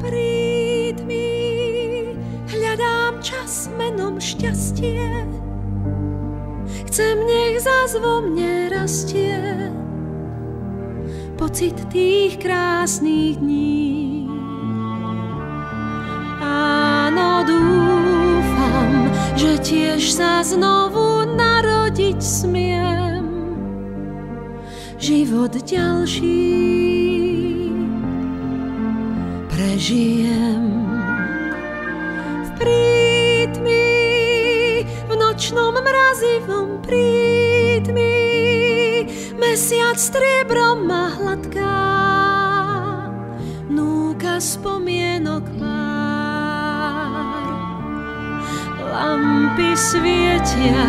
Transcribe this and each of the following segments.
Príď mi, hľadám čas menom šťastie, chcem, nech zas vo mne rastie pocit tých krásnych dní. Áno, dúfam, že tiež sa znovu narodiť smiem, život ďalší prežijem. V prítmi, v nočnom mrazivom prítmi, mesiac striebrom ma hladká, núka spomienok pár. Lampy svietia,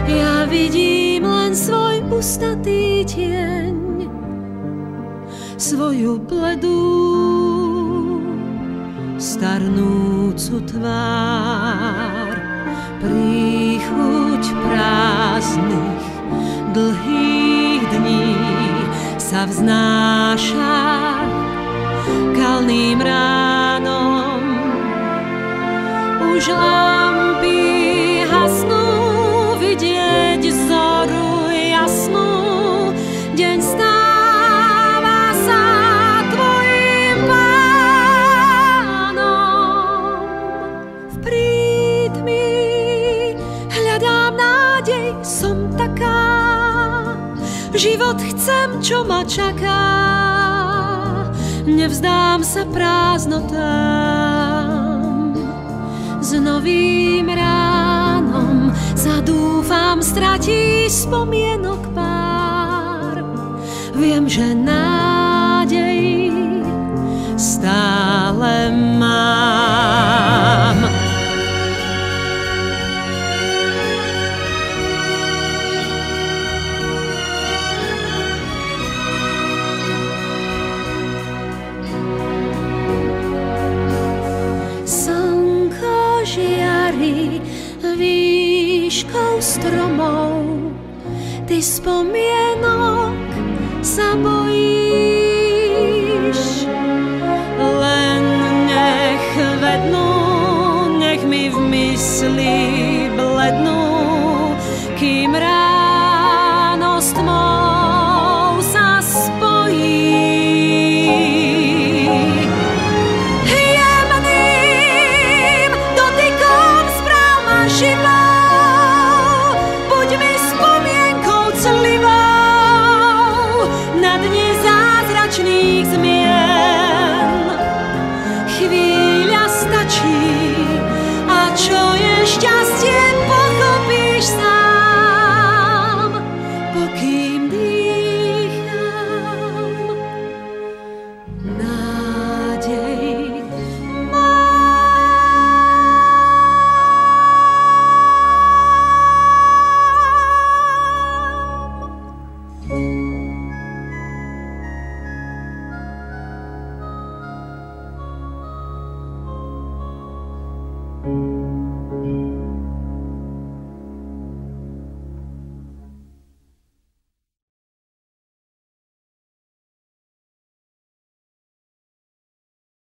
ja vidím len svoj ustatý tieň, svoju bledú starnúcu tvár. Príchuť prázdnych dlhých dní sa vznáša kalným ránom. Už lampy hasnú, vidieť zoru jasnú, deň stáva sa tvojim pánom. V prítmi hľadám nádej, som taká, život chcem, čo ma čaká, nevzdám sa prázdnotám. S novým ránom zadúfam, stratí spomienok pár. Viem, že nádej stále mám. Žiari výškou stromov, ty spomienok sa